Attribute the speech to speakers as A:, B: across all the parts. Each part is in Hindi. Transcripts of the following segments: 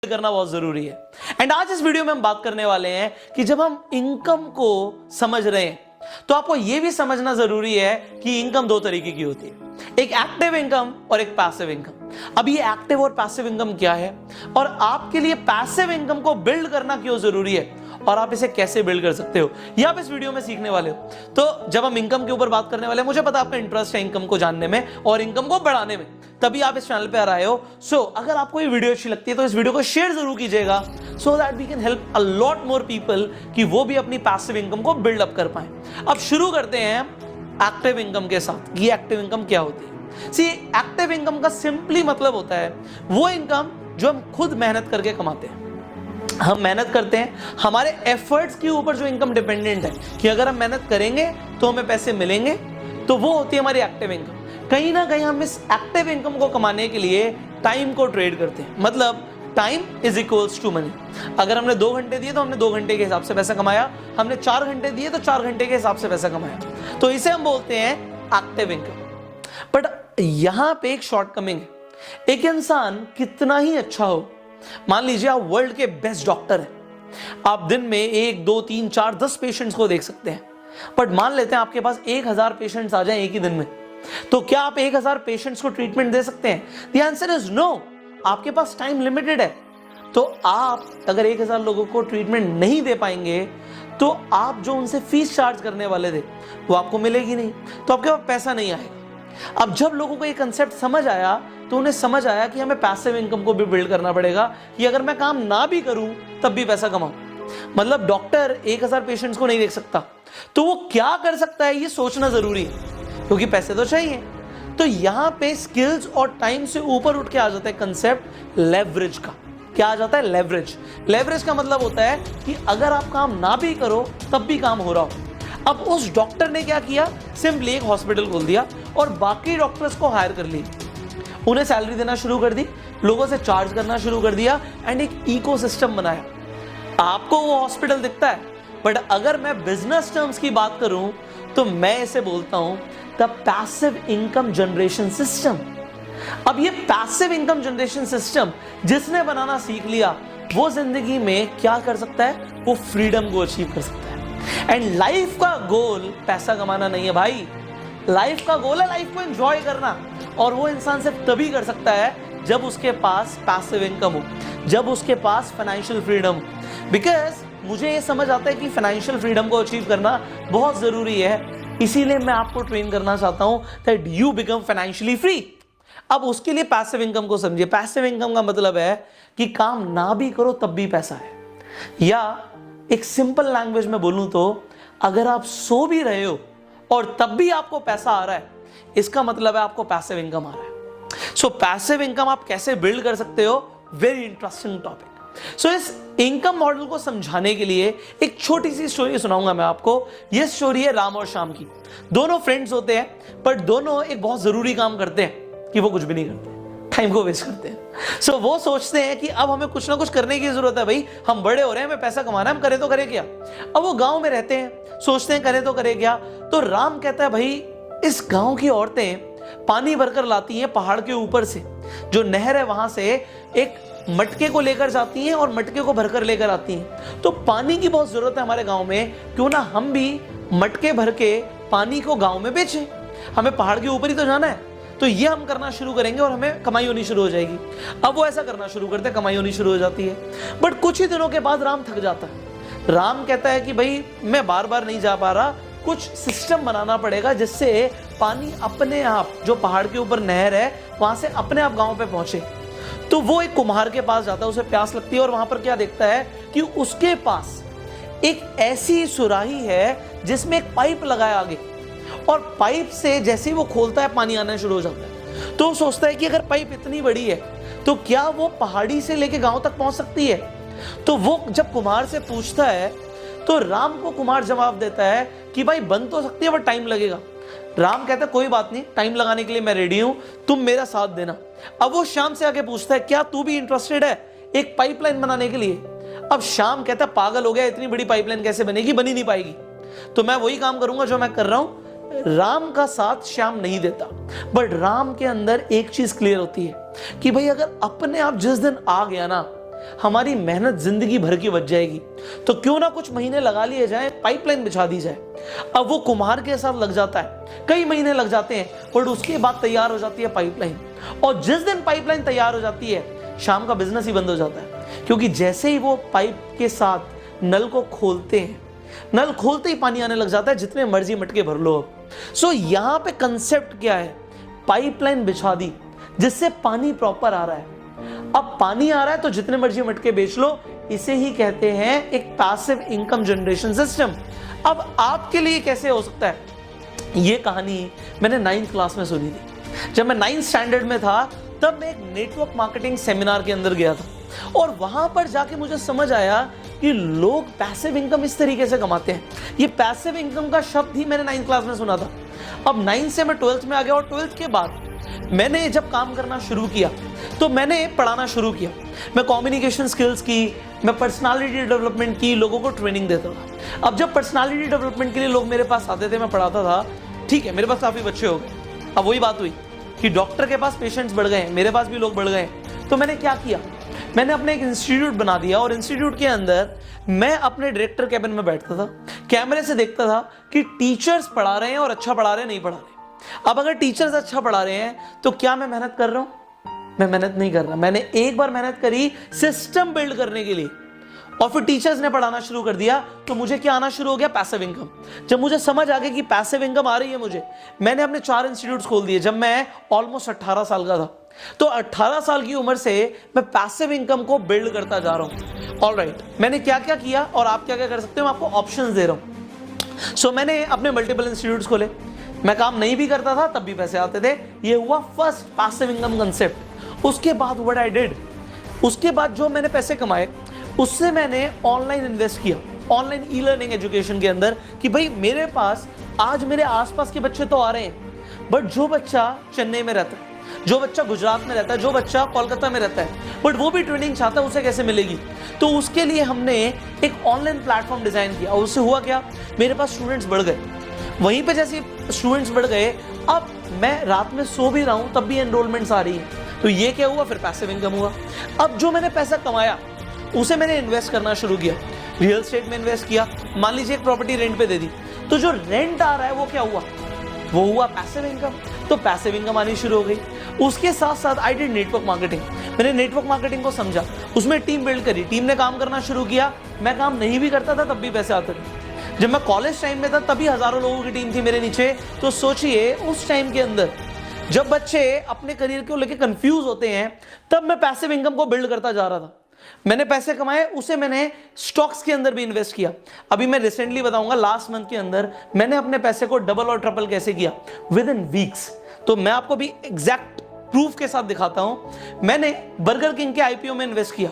A: करना बहुत जरूरी है। एंड आज इस वीडियो में हम बात करने वाले हैं कि जब हम इनकम को समझ रहे हैं तो आपको यह भी समझना जरूरी है कि इनकम दो तरीके की होती है, एक एक्टिव इनकम और एक पैसिव इनकम। अब ये एक्टिव और पैसिव इनकम क्या है और आपके लिए पैसिव इनकम को बिल्ड करना क्यों जरूरी है और आप इसे कैसे बिल्ड कर सकते हो, ये आप इस वीडियो में सीखने वाले हो। तो जब हम इनकम के ऊपर बात करने वाले हैं, मुझे पता आपका इंटरेस्ट है इनकम को जानने में और इनकम को बढ़ाने में, तभी आप इस चैनल पे आ रहे हो। सो अगर आपको ये वीडियो अच्छी लगती है तो इस वीडियो को शेयर जरूर कीजिएगा, so that we can help a lot more people कि वो भी अपनी पैसिव इनकम को बिल्ड अप कर पाए। अब शुरू करते हैं एक्टिव इनकम के साथ। ये एक्टिव इनकम क्या होती है? सी, एक्टिव इनकम का सिंपली मतलब होता है वो इनकम जो हम खुद मेहनत करके कमाते हैं। हम मेहनत करते हैं, हमारे एफर्ट्स के ऊपर जो इनकम डिपेंडेंट है कि अगर हम मेहनत करेंगे तो हमें पैसे मिलेंगे, तो वो होती है हमारी एक्टिव इनकम। कहीं ना कहीं हम इस एक्टिव इनकम को कमाने के लिए टाइम को ट्रेड करते हैं, मतलब time is equals to money. अगर हमने 2 घंटे दिए तो हमने 2 घंटे के हिसाब से पैसा कमाया, हमने 4 घंटे दिए तो 4 घंटे के हिसाब से पैसा कमाया, तो इसे हम बोलते हैं एक्टिव इनकम। बट यहां पे एक शॉर्टकमिंग है, एक इंसान कितना ही अच्छा हो, मान लीजिए आप वर्ल्ड के बेस्ट डॉक्टर हैं, आप दिन में 1, 2, 3, 4, 10 पेशेंट्स को देख सकते हैं, बट मान लेते हैं आपके पास 1000 पेशेंट्स आ जाएं एक ही दिन में, तो क्या आप 1000 पेशेंट्स को ट्रीटमेंट दे सकते हैं? The answer is no. आपके पास टाइम लिमिटेड है, तो आप अगर 1000 लोगों को ट्रीटमेंट नहीं दे पाएंगे तो आप जो उनसे फीस चार्ज करने वाले थे वो आपको मिलेगी नहीं, तो आपके पास पैसा नहीं आएगा। अब जब लोगों को ये कंसेप्ट समझ आया तो उन्हें समझ आया कि हमें पैसिव इनकम को भी बिल्ड करना पड़ेगा कि अगर मैं काम ना भी करूं तब भी पैसा कमाऊं। मतलब डॉक्टर 1000 पेशेंट्स को नहीं देख सकता, तो वो क्या कर सकता है ये सोचना जरूरी है, क्योंकि पैसे तो चाहिए। तो यहां पे स्किल्स और टाइम से ऊपर उठ के आ जाता है कंसेप्ट लेवरेज का। क्या आ जाता है? लेवरेज। लेवरेज का मतलब होता है कि अगर आप काम ना भी करो तब भी काम हो रहा हो। अब उस डॉक्टर ने क्या किया? सिंपली एक हॉस्पिटल खोल दिया और बाकी डॉक्टर्स को हायर कर लिया, उन्हें सैलरी देना शुरू कर दी, लोगों से चार्ज करना शुरू कर दिया एंड एक इकोसिस्टम बनाया। आपको वो हॉस्पिटल दिखता है, बट अगर मैं बिजनेस टर्म्स की बात करूं तो मैं इसे बोलता हूं the passive income generation system. अब ये पैसिव इनकम जनरेशन सिस्टम जिसने बनाना सीख लिया वो जिंदगी में क्या कर सकता है? वो फ्रीडम को अचीव कर सकता है। एंड लाइफ का गोल पैसा कमाना नहीं है भाई, लाइफ का गोल है लाइफ को एंजॉय करना, और वो इंसान सिर्फ तभी कर सकता है जब उसके पास पैसिव इनकम हो, जब उसके पास फाइनेंशियल फ्रीडम हो। बिकॉज मुझे ये समझ आता है कि फाइनेंशियल फ्रीडम को अचीव करना बहुत जरूरी है, इसीलिए मैं आपको ट्रेन करना चाहता हूं that you become financially free. अब उसके लिए पैसिव इनकम को समझिए। पैसिव इनकम का मतलब है कि काम ना भी करो तब भी पैसा है, या एक सिंपल लैंग्वेज में बोलूं तो अगर आप सो भी रहे हो और तब भी आपको पैसा आ रहा है, इसका मतलब है आपको पैसिव इनकम आ रहा है। सो पैसिव इनकम आप कैसे बिल्ड कर सकते हो? Very interesting topic. सो इस इनकम मॉडल को समझाने के लिए एक छोटी सी स्टोरी सुनाऊंगा मैं आपको। यह स्टोरी है राम और श्याम की। दोनों फ्रेंड्स होते हैं, पर दोनों एक बहुत जरूरी काम करते हैं कि वो कुछ भी नहीं करते, टाइम को वेस्ट करते हैं। सो वो सोचते हैं कि अब हमें कुछ ना कुछ करने की जरूरत है, भाई हम बड़े हो रहे हैं, हमें पैसा कमाना है, हम करें तो करें क्या। अब वो गांव में रहते हैं, सोचते हैं करें तो करें क्या। तो राम कहता है भाई इस गांव की औरतें पानी भरकर लाती हैं पहाड़ के ऊपर से, जो नहर है वहां से एक मटके को लेकर जाती हैं और मटके को भरकर लेकर आती हैं। तो पानी की बहुत जरूरत है हमारे गांव में, क्यों ना हम भी मटके भर के पानी को गांव में बेचें, हमें पहाड़ के ऊपर ही तो जाना है, तो ये हम करना शुरू करेंगे और हमें कमाई होनी शुरू हो जाएगी। अब वो ऐसा करना शुरू करते हैं, कमाई होनी शुरू हो जाती है। बट कुछ ही दिनों के बाद राम थक जाता है। राम कहता है कि भाई मैं बार बार नहीं जा पा रहा, कुछ सिस्टम बनाना पड़ेगा जिससे पानी अपने आप, जो पहाड़ के ऊपर नहर है वहां से अपने आप गांव पे पहुंचे। तो वो एक कुम्हार के पास जाता है, उसे प्यास लगती है और वहां पर क्या देखता है कि उसके पास एक ऐसी सुराही है जिसमें एक पाइप लगाया आगे, और पाइप से जैसे ही वो खोलता है पानी आना शुरू हो जाता है। तो वो सोचता है कि अगर पाइप इतनी बड़ी है तो क्या वो पहाड़ी से लेके गांव तक पहुंच सकती है। तो वो जब कुम्हार से पूछता है तो राम को कुम्हार जवाब देता है कि भाई बन तो सकती है बट टाइम लगेगा। राम कहता है कोई बात नहीं, टाइम लगाने के लिए मैं रेडी हूं, तुम मेरा साथ देना। अब वो श्याम से आके पूछता है क्या तू भी इंटरेस्टेड है एक पाइपलाइन बनाने के लिए। अब श्याम कहता है पागल हो गया, इतनी बड़ी पाइपलाइन कैसे बनेगी, बनी नहीं पाएगी, तो मैं वही काम करूंगा जो मैं कर रहा हूं। राम का साथ श्याम नहीं देता, बट राम के अंदर एक चीज क्लियर होती है कि भाई अगर अपने आप जिस दिन आ गया ना हमारी मेहनत जिंदगी भर की बच जाएगी। तो क्यों ना कुछ महीने लगा लिए जाए, पाइपलाइन बिछा दी जाए। अब वो कुम्हार के साथ लग जाता है, कई महीने लग जाते हैं, बट उसके बाद तैयार हो जाती है पाइपलाइन। और जिस दिन पाइपलाइन तैयार हो जाती है, शाम का बिजनेस ही बंद हो जाता है, क्योंकि जैसे ही वो पाइप के साथ नल को खोलते हैं, नल खोलते ही पानी आने लग जाता है, जितने मर्जी मटके भर लो। सो यहाँ पे कंसेप्ट क्या है, पाइपलाइन बिछा दी जिससे पानी प्रॉपर आ रहा है। अब पानी आ रहा है तो जितने मर्जी मटके बेच लो, इसे ही कहते हैं एक पैसिव इनकम जनरेशन सिस्टम। अब आपके लिए कैसे हो सकता है, ये कहानी मैंने 9th क्लास में सुनी थी। जब मैं 9th स्टैंडर्ड में था, तब मैं एक नेटवर्क मार्केटिंग सेमिनार के अंदर गया था, और वहां पर जाके मुझे समझ आया कि लोग पैसिव इनकम इस तरीके से कमाते हैं। ये पैसिव इनकम का शब्द ही मैंने 9th क्लास में सुना था। अब 9th से मैं 12th में आ गया, और 12th के बाद मैंने जब काम करना शुरू किया तो मैंने पढ़ाना शुरू किया। मैं कम्युनिकेशन स्किल्स की, मैं पर्सनालिटी डेवलपमेंट की, लोगों को ट्रेनिंग देता था। अब जब पर्सनालिटी डेवलपमेंट के लिए लोग मेरे पास आते थे, मैं पढ़ाता था, ठीक है, मेरे पास काफ़ी बच्चे हो गए। अब वही बात हुई कि डॉक्टर के पास पेशेंट्स बढ़ गए, मेरे पास भी लोग बढ़ गए। तो मैंने क्या किया, मैंने अपने एक इंस्टीट्यूट बना दिया, और इंस्टीट्यूट के अंदर मैं अपने डायरेक्टर कैबिन में बैठता था, कैमरे से देखता था कि टीचर्स पढ़ा रहे हैं और अच्छा पढ़ा रहे हैं, नहीं पढ़ा रहे। अब अगर टीचर्स अच्छा पढ़ा रहे हैं तो क्या मैं मेहनत कर रहा हूं? मैं मेहनत नहीं कर रहा। मैंने एक बार मेहनत करी सिस्टम बिल्ड करने के लिए, और फिर टीचर्स ने पढ़ाना शुरू कर दिया, तो मुझे क्या आना शुरू हो गया, पैसिव इनकम। जब मुझे समझ आ गया कि पैसिव इनकम आ रही है मुझे, मैंने अपने 4 इंस्टीट्यूट्स खोल दिए। जब मैं ऑलमोस्ट 18 साल का था, तो 18 साल की उम्र से मैं पैसिव इनकम को बिल्ड करता जा रहा हूं। ऑलराइट, मैंने क्या क्या किया और आप क्या क्या कर सकते हो, मैं आपको ऑप्शंस दे रहा हूं। सो मैंने अपने मल्टीपल इंस्टीट्यूट्स खोले, मैं काम नहीं भी करता था तब भी पैसे आते थे। ये हुआ फर्स्ट पैसिव इनकम कंसेप्ट। उसके बाद व्हाट आई डिड, उसके बाद जो मैंने पैसे कमाए उससे मैंने ऑनलाइन इन्वेस्ट किया, ऑनलाइन ई लर्निंग एजुकेशन के अंदर, कि भाई मेरे पास आज मेरे आसपास के बच्चे तो आ रहे हैं, बट जो बच्चा चेन्नई में रहता है, जो बच्चा गुजरात में रहता है, जो बच्चा कोलकाता में रहता है, बट वो भी ट्रेनिंग चाहता है, उसे कैसे मिलेगी? तो उसके लिए हमने एक ऑनलाइन प्लेटफॉर्म डिजाइन किया, और उससे हुआ क्या, मेरे पास स्टूडेंट्स बढ़ गए। वहीं पे जैसे स्टूडेंट्स बढ़ गए, अब मैं रात में सो भी रहा हूं तब भी एनरोलमेंट्स आ रही है। तो ये क्या हुआ, फिर पैसिव इनकम हुआ। अब जो मैंने पैसा कमाया उसे मैंने इन्वेस्ट करना शुरू किया, रियल एस्टेट में इन्वेस्ट किया। मान लीजिए एक प्रॉपर्टी रेंट पे दे दी, तो जो रेंट आ रहा है वो क्या हुआ, वो हुआ पैसिव इनकम। तो पैसिव इनकम आनी शुरू हो गई। उसके साथ साथ आई डिड नेटवर्क मार्केटिंग। मैंने नेटवर्क मार्केटिंग को समझा, उसमें टीम बिल्ड करी, टीम ने काम करना शुरू किया। मैं काम नहीं भी करता था तब भी पैसे आते थे। जब मैं कॉलेज टाइम में था तभी हजारों लोगों की टीम थी मेरे नीचे। तो सोचिए उस टाइम के अंदर जब बच्चे अपने करियर को लेकर कंफ्यूज होते हैं, तब मैं पैसिव इनकम को बिल्ड करता जा रहा था। मैंने पैसे कमाए, उसे मैंने स्टॉक्स के अंदर भी इन्वेस्ट किया। अभी मैं रिसेंटली बताऊंगा, लास्ट मंथ के अंदर मैंने अपने पैसे को डबल और ट्रिपल कैसे किया, विद इन वीक्स। तो मैं आपको भी एग्जैक्ट प्रूफ के साथ दिखाता हूं। मैंने बर्गर किंग के आईपीओ में इन्वेस्ट किया।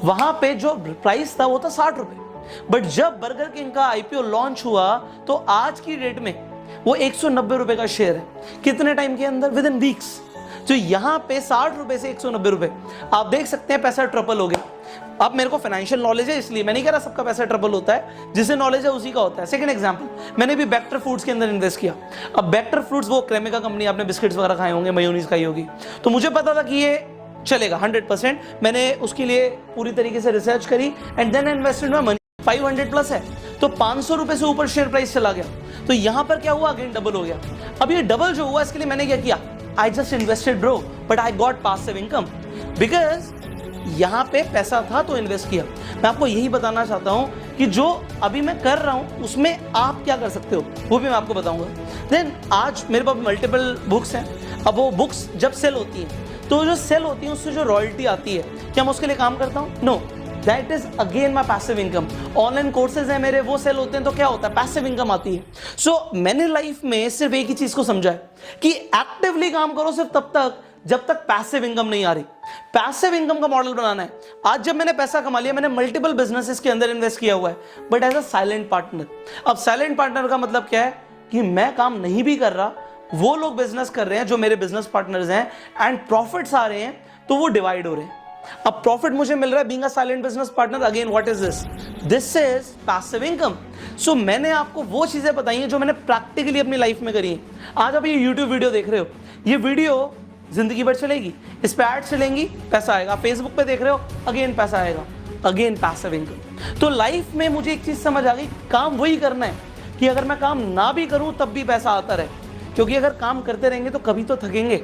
A: वहां पे जो प्राइस था वो था 60 रुपए, बट जब बर्गर किंग का आईपीओ लॉन्च हुआ तो आज की डेट में वो 190 रुपए का शेयर है। कितने टाइम के अंदर, विद इन वीक्स। तो यहां पे 60 रुपए से 190 रुपए, आप देख सकते हैं पैसा ट्रिपल हो गया। अब मेरे को फाइनेंशियल नॉलेज है, इसलिए मैं नहीं कह रहा सबका पैसा ट्रिपल होता है, जिसे नॉलेज है उसी का होता है। सेकंड एग्जांपल, मैंने भी बेक्टर फूड्स के अंदर इन्वेस्ट किया। अब बेक्टर फूड्स वो क्रेमिका कंपनी, आपने बिस्किट्स वगैरह खाए होंगे, मेयोनीज खाई होगी, तो मुझे पता था कि ये चलेगा 100%। मैंने उसके लिए पूरी तरीके से रिसर्च करी, and then invested my money. 500 plus है, तो 500 रुपए से ऊपर शेयर प्राइस चला गया। तो यहां पर क्या हुआ, अगेन डबल हो गया। अब ये डबल जो हुआ, इसके लिए मैंने क्या किया, I just invested bro, but I got passive income because यहाँ पे पैसा था तो इन्वेस्ट किया। मैं आपको यही बताना चाहता हूँ कि जो अभी मैं कर रहा हूँ उसमें आप क्या कर सकते हो वो भी मैं आपको बताऊंगा। देन आज मेरे पास मल्टीपल बुक्स हैं। अब वो बुक्स जब सेल होती हैं तो जो सेल होती है उससे जो रॉयल्टी आती है, क्या मैं उसके लिए काम करता हूँ? No, that is again my passive income. Online courses हैं मेरे, वो सेल होते हैं, तो क्या होता है, पैसिव इनकम आती है। सो मैंने लाइफ में सिर्फ एक ही चीज को समझा है कि एक्टिवली काम करो सिर्फ तब तक जब तक पैसिव इनकम नहीं आ रही। पैसिव इनकम का मॉडल बनाना है। आज जब मैंने पैसा कमा लिया, मैंने मल्टीपल बिजनेसेस के अंदर इन्वेस्ट किया हुआ है, but as a silent partner. अब साइलेंट पार्टनर का मतलब क्या है कि मैं काम नहीं भी कर रहा, वो लोग बिजनेस कर रहे हैं जो मेरे बिजनेस पार्टनर्स हैं, एंड प्रॉफिट्स आ रहे हैं तो वो डिवाइड हो रहे हैं। अब प्रॉफिट मुझे मिल रहा है being a silent business partner. Again what is this? This is passive income. So मैंने आपको वो चीजें बताई हैं जो मैंने प्रैक्टिकली अपनी लाइफ में करी है। आज आप ये YouTube वीडियो देख रहे हो, ये वीडियो जिंदगी भर चलेगी। इस पे ऐड चलेंगी, पैसा आएगा। फेसबुक पे देख रहे हो, अगेन पैसा आएगा, अगेन पैसिव इनकम। तो लाइफ में मुझे एक चीज समझ आ गई, काम वही करना है कि अगर मैं काम ना भी करूं तब भी पैसा आता रहे, क्योंकि अगर काम करते रहेंगे तो कभी तो थकेंगे,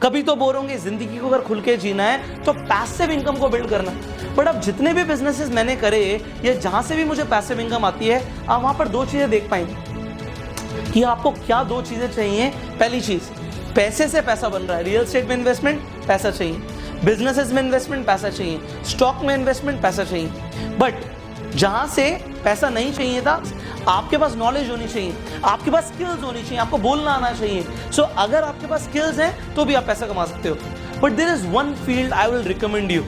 A: कभी तो बोर होंगे। जिंदगी को अगर खुल के जीना है तो पैसिव इनकम को बिल्ड करना है। बट अब जितने भी बिजनेसेस मैंने करे या जहां से भी मुझे पैसिव इनकम आती है, आप वहां पर दो चीजें देख पाएंगे कि आपको क्या दो चीजें चाहिए। पहली चीज, पैसे से पैसा बन रहा है। रियल एस्टेट में इन्वेस्टमेंट, पैसा चाहिए। बिजनेसेस में इन्वेस्टमेंट, पैसा चाहिए। स्टॉक में इन्वेस्टमेंट, पैसा चाहिए। बट जहां से पैसा नहीं चाहिए था, आपके पास नॉलेज होनी चाहिए, आपके पास स्किल्स होनी चाहिए, आपको बोलना आना चाहिए। सो अगर आपके पास स्किल्स हैं तो भी आप पैसा कमा सकते हो। But there is one field I will recommend you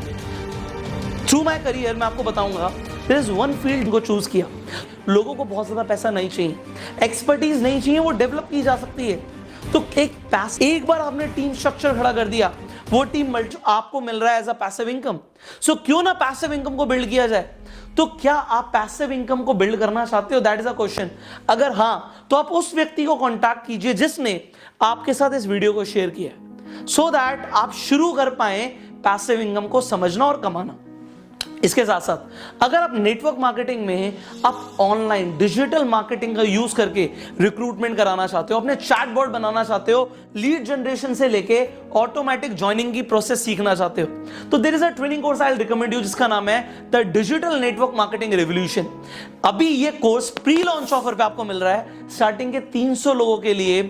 A: through my career. मैं आपको बताऊंगा, देयर इज वन फील्ड को चूज किया। लोगों को बहुत ज्यादा पैसा नहीं चाहिए, एक्सपर्टीज नहीं चाहिए, वो डेवलप की जा सकती है। तो एक बार आपने टीम स्ट्रक्चर खड़ा कर दिया, वो टीम आपको मिल रहा है एज अ पैसिव इनकम। सो क्यों ना पैसिव इनकम को बिल्ड किया जाए। तो क्या आप पैसिव इनकम को बिल्ड करना चाहते हो? That is a question. अगर हां, तो आप उस व्यक्ति को कांटेक्ट कीजिए जिसने आपके साथ इस वीडियो को शेयर किया, सो दैट आप शुरू कर पाए पैसिव इनकम को समझना और कमाना। इसके साथ साथ अगर आप नेटवर्क मार्केटिंग में आप ऑनलाइन डिजिटल मार्केटिंग का यूज करके रिक्रूटमेंट कराना चाहते हो, अपने चैटबॉट बनाना चाहते हो, लीड जनरेशन से लेके ऑटोमेटिक ज्वाइनिंग की प्रोसेस सीखना चाहते हो, तो there is a training course I will recommend you, जिसका नाम है the digital network marketing revolution. अभी ये कोर्स प्री लॉन्च ऑफर पे आपको मिल रहा है। स्टार्टिंग के 300 लोगों के लिए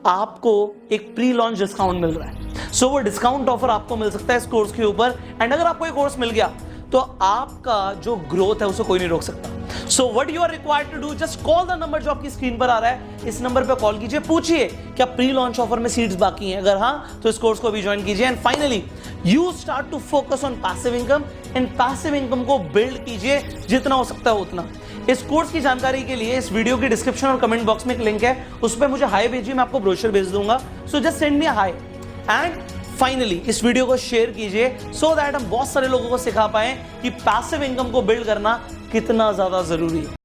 A: आपको एक प्री लॉन्च डिस्काउंट मिल रहा है। सो वो डिस्काउंट ऑफर आपको मिल सकता है इस कोर्स के ऊपर। एंड अगर आपको ये कोर्स मिल गया तो आपका जो ग्रोथ है उसे कोई नहीं रोक सकता। So what you are required to do, just call the number जो आपकी स्क्रीन पर आ रहा है। इस नंबर पे कॉल कीजिए, पूछिए क्या प्री लॉन्च ऑफर में सीट्स बाकी हैं। अगर हाँ, तो इस कोर्स को भी ज्वाइन कीजिए। And finally you start to focus on passive income, and passive income को बिल्ड कीजिए जितना हो सकता है उतना। इस कोर्स की जानकारी के लिए इस वीडियो की डिस्क्रिप्शन और कमेंट बॉक्स में एक लिंक है, उस पर मुझे हाई भेजिए, मैं आपको ब्रोशर भेज दूंगा। So just send me high. And finally इस वीडियो को शेयर कीजिए सो दैट हम बहुत सारे लोगों को सिखा पाए कि पैसिव इनकम को बिल्ड करना कितना ज्यादा जरूरी है।